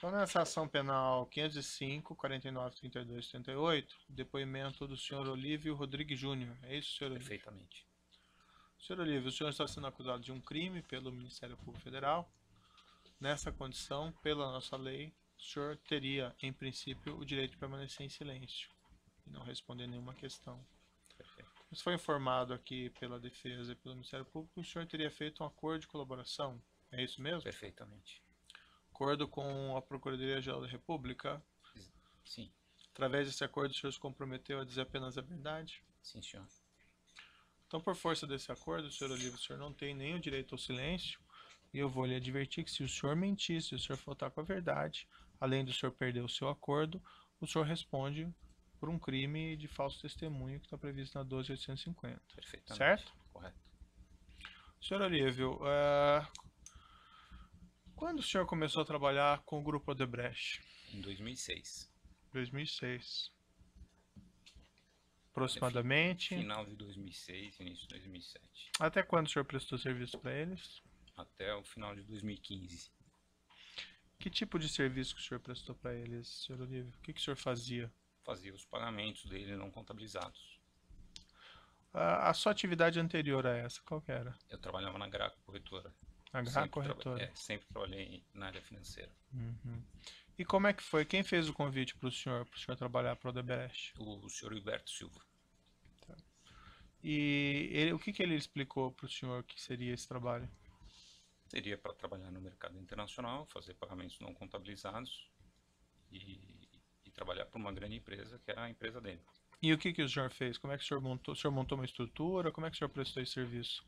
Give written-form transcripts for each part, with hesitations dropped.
Então, nessa ação penal 505, 49, 32, 38, depoimento do senhor Olívio Rodrigues Júnior. É isso, senhor Olívio? Perfeitamente. Senhor Olívio, o senhor está sendo acusado de um crime pelo Ministério Público Federal. Nessa condição, pela nossa lei, o senhor teria, em princípio, o direito de permanecer em silêncio e não responder nenhuma questão. Perfeito. Mas foi informado aqui pela defesa e pelo Ministério Público que o senhor teria feito um acordo de colaboração. É isso mesmo? Perfeitamente. Acordo com a Procuradoria-Geral da República. Sim. Através desse acordo, o senhor se comprometeu a dizer apenas a verdade? Sim, senhor. Então, por força desse acordo, senhor Olívio, o senhor não tem nenhum direito ao silêncio. E eu vou lhe advertir que se o senhor mentir, se o senhor faltar com a verdade, além do senhor perder o seu acordo, o senhor responde por um crime de falso testemunho que está previsto na 12.850. Perfeitamente. Certo? Correto. Senhor Olívio, quando o senhor começou a trabalhar com o Grupo Odebrecht? Em 2006. 2006. Aproximadamente. Final de 2006, início de 2007. Até quando o senhor prestou serviço para eles? Até o final de 2015. Que tipo de serviço que o senhor prestou para eles, senhor Olívio? O que o senhor fazia? Fazia os pagamentos dele não contabilizados. A sua atividade anterior a essa, qual que era? Eu trabalhava na Graco Corretora. A Graco Corretora? Sempre trabalhei na área financeira. Uhum. E como é que foi? Quem fez o convite para o senhor trabalhar para o Odebrecht? O senhor Hilberto Silva. Tá. E o que ele explicou para o senhor que seria esse trabalho? Seria para trabalhar no mercado internacional, fazer pagamentos não contabilizados e trabalhar para uma grande empresa, que era a empresa dele. E o que o senhor fez? Como é que o senhor montou? O senhor montou uma estrutura? Como é que o senhor prestou esse serviço?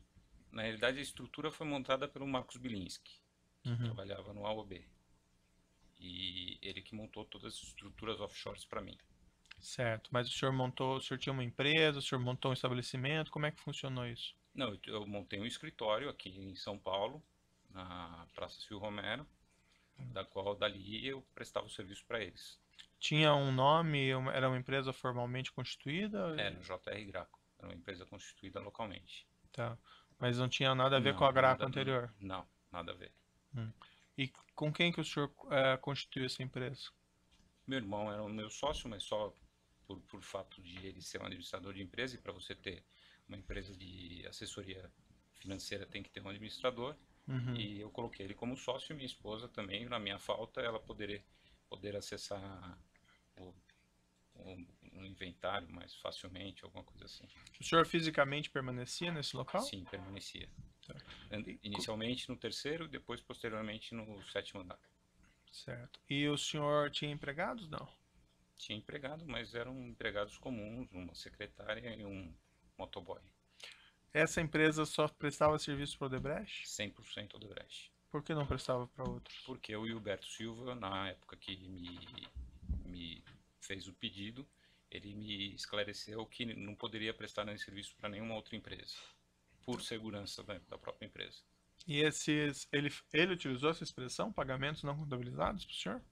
Na realidade, a estrutura foi montada pelo Marcos Bilinski, que trabalhava no AOB. E ele que montou todas as estruturas offshores para mim. Certo, mas o senhor tinha uma empresa, o senhor montou um estabelecimento, como é que funcionou isso? Não, eu montei um escritório aqui em São Paulo, na Praça Silvio Romero, da qual dali eu prestava o serviço para eles. Tinha um nome, era uma empresa formalmente constituída? Era no JR Graco, era uma empresa constituída localmente. Tá, mas não tinha nada a ver com a Graco anterior? Não, nada a ver. E com quem que o senhor constituiu essa empresa? Meu irmão era o meu sócio, mas só por fato de ele ser um administrador de empresa, e para você ter uma empresa de assessoria financeira tem que ter um administrador. E eu coloquei ele como sócio, e minha esposa também, na minha falta, ela poder acessar um inventário mais facilmente, alguma coisa assim. O senhor fisicamente permanecia nesse local? Sim, permanecia. Tá. Inicialmente no terceiro, depois posteriormente no 7º andar. Certo. E o senhor tinha empregados, não? Tinha empregado, mas eram empregados comuns, uma secretária e um motoboy. Essa empresa só prestava serviço para o Odebrecht? 100% Odebrecht. Por que não prestava para outros? Porque o Hilberto Silva, na época que me fez o pedido, ele me esclareceu que não poderia prestar nenhum serviço para nenhuma outra empresa, por segurança da própria empresa. E ele utilizou essa expressão, pagamentos não contabilizados, para o senhor?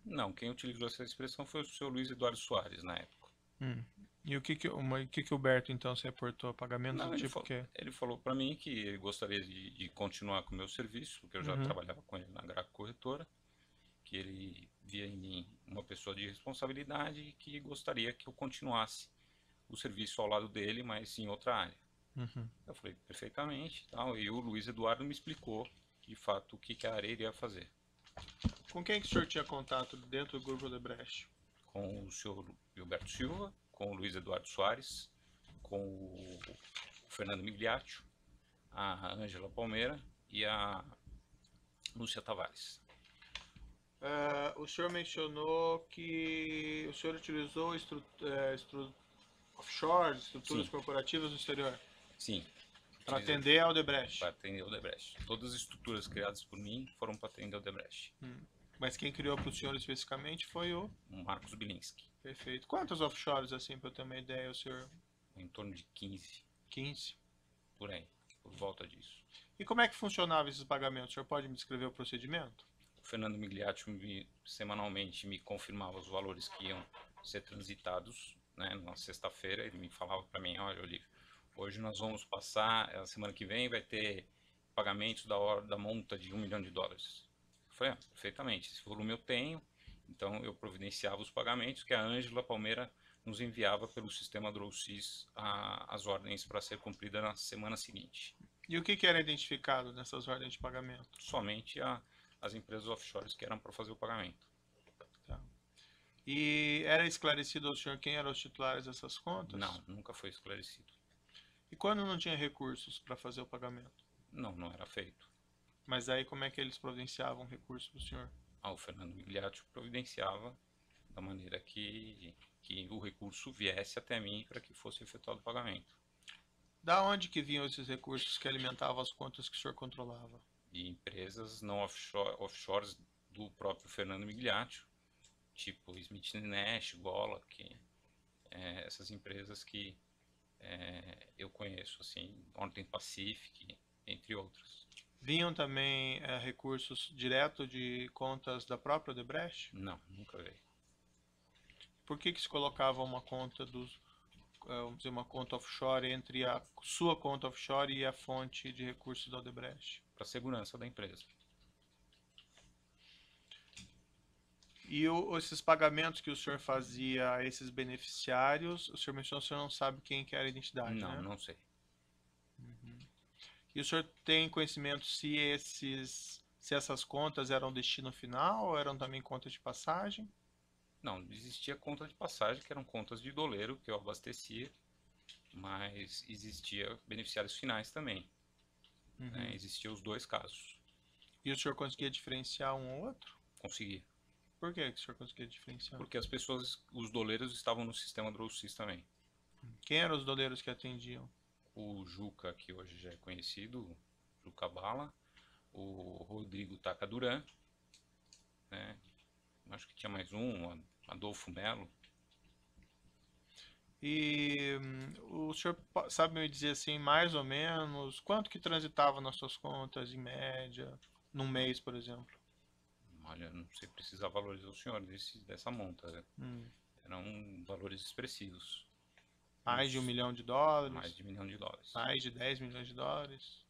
Não, quem utilizou essa expressão foi o senhor Luiz Eduardo Soares, na época. E o que o Berto, então, se reportou? Pagamentos do tipo quê? Ele falou para mim que ele gostaria de continuar com o meu serviço, porque eu já trabalhava com ele na Graco Corretora, que ele via em mim uma pessoa de responsabilidade e que gostaria que eu continuasse o serviço ao lado dele, mas em outra área. Eu falei, perfeitamente, tal, e o Luiz Eduardo me explicou, de fato, o que a área iria fazer. Com quem que o senhor tinha contato dentro do Grupo Odebrecht? Com o senhor Hilberto Silva, com o Luiz Eduardo Soares, com o Fernando Migliaccio, a Ângela Palmeira e a Lúcia Tavares. O senhor mencionou que o senhor utilizou offshores, estruturas corporativas no exterior? Sim. Para atender ao Odebrecht? Para atender ao Odebrecht. Todas as estruturas criadas por mim foram para atender ao Odebrecht. Mas quem criou para o senhor especificamente foi o Marcos Bilinski. Perfeito. Quantos offshores, assim, para eu ter uma ideia, o senhor? Em torno de 15. 15? Por aí, por volta disso. E como é que funcionava esses pagamentos? O senhor pode me descrever o procedimento? O Fernando Migliaccio semanalmente me confirmava os valores que iam ser transitados, né, na sexta-feira. Ele me falava para mim, olha, Olívio, hoje nós vamos passar, a semana que vem vai ter pagamentos da multa de $1 milhão. Eu falei, perfeitamente, esse volume eu tenho, então eu providenciava os pagamentos que a Ângela Palmeira nos enviava pelo sistema DrawSys as ordens para ser cumprida na semana seguinte. E o que era identificado nessas ordens de pagamento? Somente as empresas offshores que eram para fazer o pagamento. Tá. E era esclarecido ao senhor quem eram os titulares dessas contas? Não, nunca foi esclarecido. E quando não tinha recursos para fazer o pagamento? Não, não era feito. Mas aí como é que eles providenciavam recursos para o senhor? O Fernando Migliaccio providenciava da maneira que o recurso viesse até mim para que fosse efetuado o pagamento. Da onde que vinham esses recursos que alimentavam as contas que o senhor controlava? De empresas não offshores do próprio Fernando Migliaccio, tipo Smith Nash, Gola, essas empresas que eu conheço, assim, Northern Pacific, entre outras. Vinham também recursos direto de contas da própria Odebrecht? Não, nunca veio. Por que se colocava uma conta vamos dizer, uma conta offshore entre a sua conta offshore e a fonte de recursos da Odebrecht? Para a segurança da empresa. E esses pagamentos que o senhor fazia a esses beneficiários, o senhor mencionou que o senhor não sabe quem que era a identidade, Não, né? não sei. E o senhor tem conhecimento se essas contas eram destino final ou eram também contas de passagem? Não, existia conta de passagem, que eram contas de doleiro que eu abastecia, mas existia beneficiários finais também. Né? Existiam os dois casos. E o senhor conseguia diferenciar um ou outro? Conseguia. Por que o senhor conseguia diferenciar? Porque as pessoas, os doleiros estavam no sistema DrawSys também. Quem eram os doleiros que atendiam? O Juca, que hoje já é conhecido, Juca Bala, o Rodrigo Tacaduran, né? Acho que tinha mais um, Adolfo Melo. E o senhor sabe me dizer assim, mais ou menos, quanto que transitava nas suas contas em média, num mês, por exemplo? Olha, não sei precisar valorizar o senhor dessa monta. Né? Hum, Eram valores expressivos. Mais de $1 milhão? Mais de $1 milhão. Mais de 10 milhões de dólares?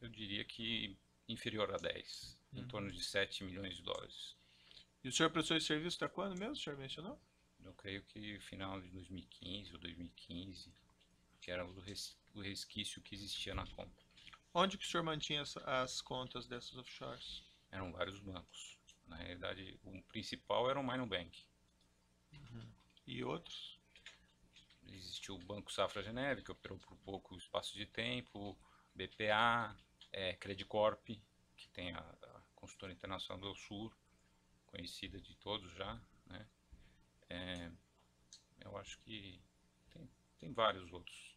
Eu diria que inferior a 10, em torno de $7 milhões. E o senhor prestou esse serviço até quando mesmo, o senhor mencionou? Eu creio que final de 2015 ou 2015, que era o resquício que existia na conta. Onde que o senhor mantinha as contas dessas offshores? Eram vários bancos. Na realidade, o principal era o Mino Bank. E outros? Existiu o Banco Safra Geneve, que operou por pouco espaço de tempo, BPA, Credicorp, que tem a consultora internacional do Sul, conhecida de todos já, né? Eu acho que tem vários outros.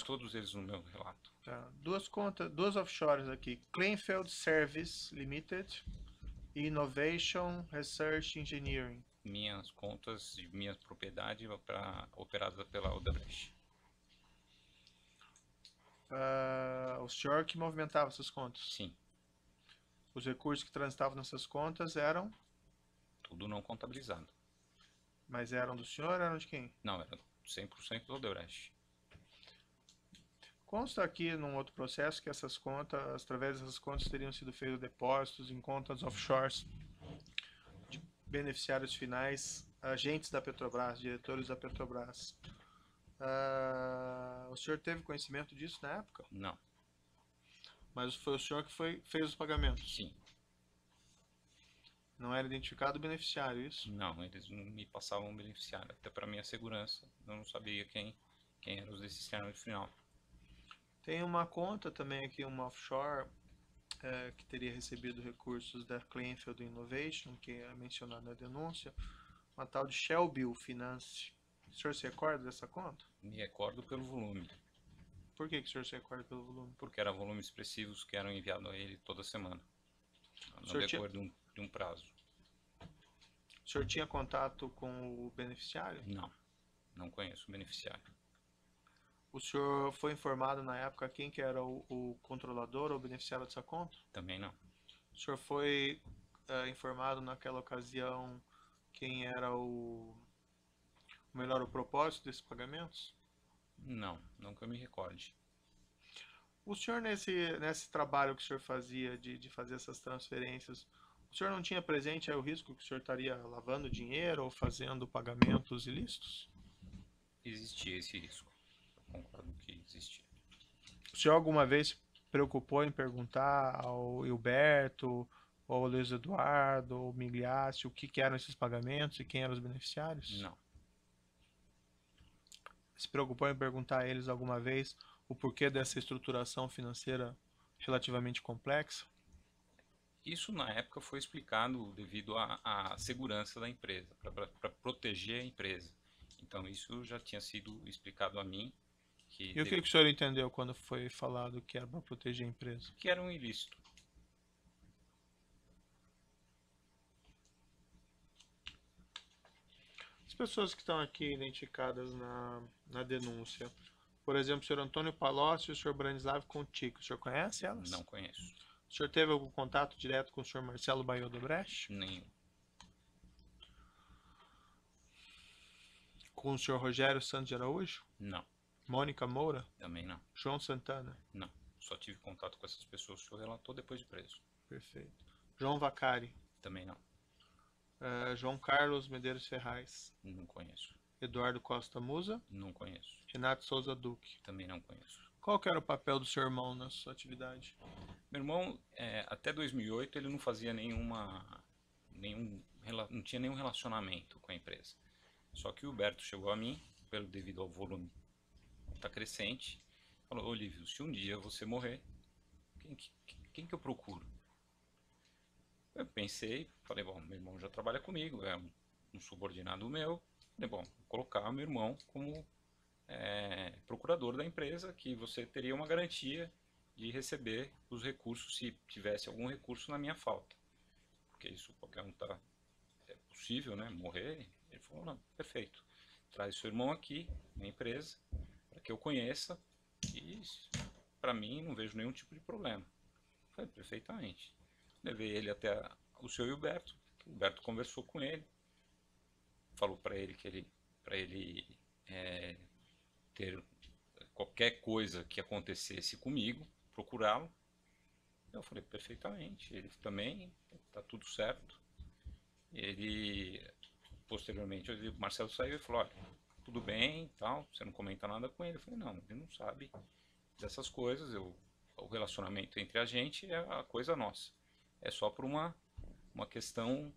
Todos eles no meu relato. Tá. Duas offshores aqui. Kleinfeld Service Limited e Innovation Research Engineering. Minhas contas de minha propriedade operadas pela Odebrecht. O senhor que movimentava essas contas? Sim. Os recursos que transitavam nessas contas eram? Tudo não contabilizado. Mas eram do senhor ou eram de quem? Não, era 100% do Odebrecht. Consta aqui num outro processo que essas contas, através dessas contas, teriam sido feitos depósitos em contas offshores de beneficiários finais, agentes da Petrobras, diretores da Petrobras. O senhor teve conhecimento disso na época? Não. Mas foi o senhor que fez os pagamentos? Sim. Não era identificado o beneficiário, isso? Não, eles não me passavam um beneficiário. Até para minha segurança, eu não sabia quem eram os beneficiários final. Tem uma conta também aqui, uma offshore, que teria recebido recursos da Kleinfeld Innovation, que é mencionada na denúncia, uma tal de Shellbill Finance. O senhor se recorda dessa conta? Me recordo pelo volume. Por que o senhor se recorda pelo volume? Porque eram volumes expressivos que eram enviados a ele toda semana, no decorrer de um prazo. O senhor tinha contato com o beneficiário? Não conheço o beneficiário. O senhor foi informado na época quem que era o controlador ou beneficiário dessa conta? Também não. O senhor foi informado naquela ocasião quem era o propósito desses pagamentos? Não que eu me recorde. O senhor, nesse trabalho que o senhor fazia de fazer essas transferências, O senhor não tinha presente aí o risco que o senhor estaria lavando dinheiro ou fazendo pagamentos ilícitos? Existia esse risco. Eu concordo que existia. O senhor alguma vez se preocupou em perguntar ao Hilberto, ou ao Luiz Eduardo, ou Migliacci, o que eram esses pagamentos e quem eram os beneficiários? Não. Se preocupou em perguntar a eles alguma vez o porquê dessa estruturação financeira relativamente complexa? Isso na época foi explicado devido à segurança da empresa, para proteger a empresa. Então isso já tinha sido explicado a mim que, E o que o senhor entendeu quando foi falado que era para proteger a empresa? que era um ilícito. As pessoas que estão aqui identificadas na denúncia, por exemplo, o senhor Antônio Palocci e o senhor Branislav Contico, o senhor conhece elas? Não conheço. O senhor teve algum contato direto com o senhor Marcelo Baiô Odebrecht? Nenhum. Com o senhor Rogério Santos de Araújo? Não. Mônica Moura? Também não. João Santana? Não. Só tive contato com essas pessoas que o senhor relatou depois de preso. Perfeito. João Vacari? Também não. João Carlos Medeiros Ferraz? Não conheço. Eduardo Costa Musa? Não conheço. Renato Souza Duque? Também não conheço. Qual que era o papel do seu irmão na sua atividade? Meu irmão, até 2008, ele não fazia não tinha nenhum relacionamento com a empresa. Só que o Huberto chegou a mim, devido ao volume tá crescente, falou: Olívio, se um dia você morrer, quem que eu procuro? Eu pensei, falei, bom, meu irmão já trabalha comigo, é um subordinado meu. Falei, bom, vou colocar meu irmão como procurador da empresa, que você teria uma garantia de receber os recursos se tivesse algum recurso na minha falta. Porque isso qualquer um é possível, né? Morrer. Ele falou, não, perfeito. Traz seu irmão aqui na empresa para que eu conheça e para mim não vejo nenhum tipo de problema. Falei, perfeitamente. Levei ele até o seu Hilberto. O Hilberto conversou com ele, falou para ele que para ele ter qualquer coisa que acontecesse comigo, procurá-lo. Eu falei, perfeitamente. Ele também, tá tudo certo. Ele, posteriormente, o Marcelo saiu e falou, olha, tudo bem, tal, você não comenta nada com ele. Eu falei, não, ele não sabe dessas coisas, o relacionamento entre a gente é a coisa nossa. É só por uma questão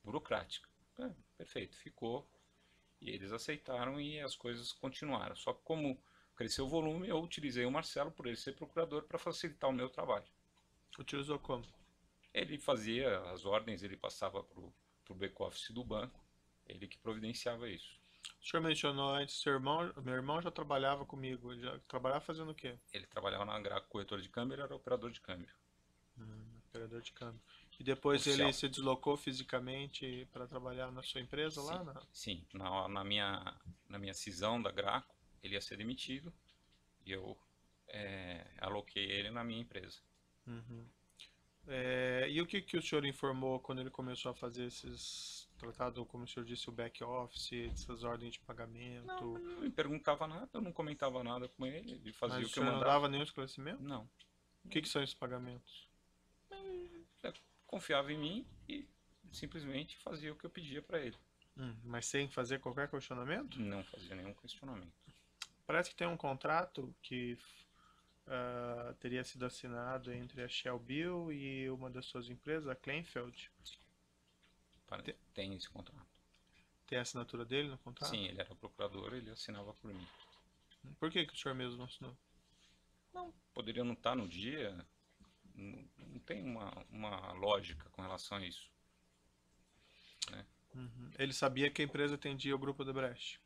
burocrática. Perfeito, ficou. E eles aceitaram e as coisas continuaram. Só que como cresceu o volume, eu utilizei o Marcelo, por ele ser procurador, para facilitar o meu trabalho. Utilizou como? Ele fazia as ordens, ele passava para o back-office do banco, ele que providenciava isso. O senhor mencionou antes, meu irmão já trabalhava comigo, ele já trabalhava fazendo o quê? Ele trabalhava na Graco Corretora de Câmbio, ele era operador de câmbio. Operador de câmbio. E depois Oficial. ele se deslocou fisicamente para trabalhar na sua empresa lá? Sim, na minha cisão da Graco, ele ia ser demitido e eu aloquei ele na minha empresa. Uhum. E o que o senhor informou quando ele começou a fazer esses tratados, como o senhor disse, o back-office, essas ordens de pagamento? Não me perguntava nada, eu não comentava nada com ele, ele fazia Mas o que eu senhor mandava. não dava nenhum esclarecimento? Não. O que são esses pagamentos? Confiava em mim e simplesmente fazia o que eu pedia para ele. Mas sem fazer qualquer questionamento? Não fazia nenhum questionamento. Parece que tem um contrato que teria sido assinado entre a Shell Bill e uma das suas empresas, a Kleinfeld. Tem esse contrato. Tem a assinatura dele no contrato? Sim, ele era procurador, ele assinava por mim. Por que o senhor mesmo não assinou? Não, poderia não estar no dia, não tem uma lógica com relação a isso. Né? Ele sabia que a empresa atendia o grupo Odebrecht.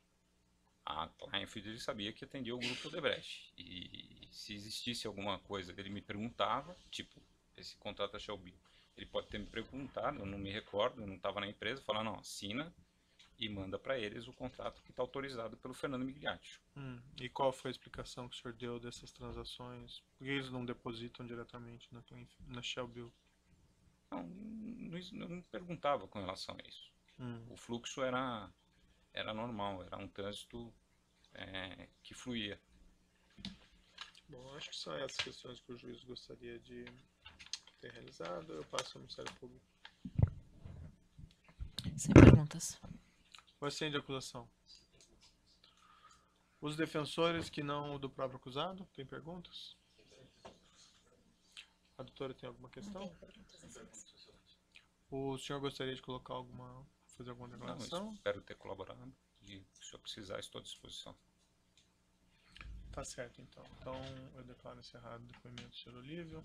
A Kleinfeld ele sabia que atendia o grupo Odebrecht. E se existisse alguma coisa, ele me perguntava, tipo, esse contrato da Shell Bill. Ele pode ter me perguntado, eu não me recordo, eu não estava na empresa, falar, não, assina e manda para eles o contrato que está autorizado pelo Fernando Migliaccio. E qual foi a explicação que o senhor deu dessas transações? Por que eles não depositam diretamente na Shell Bill? Não me perguntava com relação a isso. O fluxo era normal, era um trânsito que fluía. Bom, acho que são essas questões que o juiz gostaria de ter realizado. Eu passo ao Ministério Público. Sem perguntas. O assento de acusação. Os defensores que não o do próprio acusado, tem perguntas? A doutora tem alguma questão? O senhor gostaria de colocar fazer alguma Não, declaração? espero ter colaborado e se eu precisar, estou à disposição. Tá certo, então. Então, eu declaro encerrado o depoimento do senhor Olívio.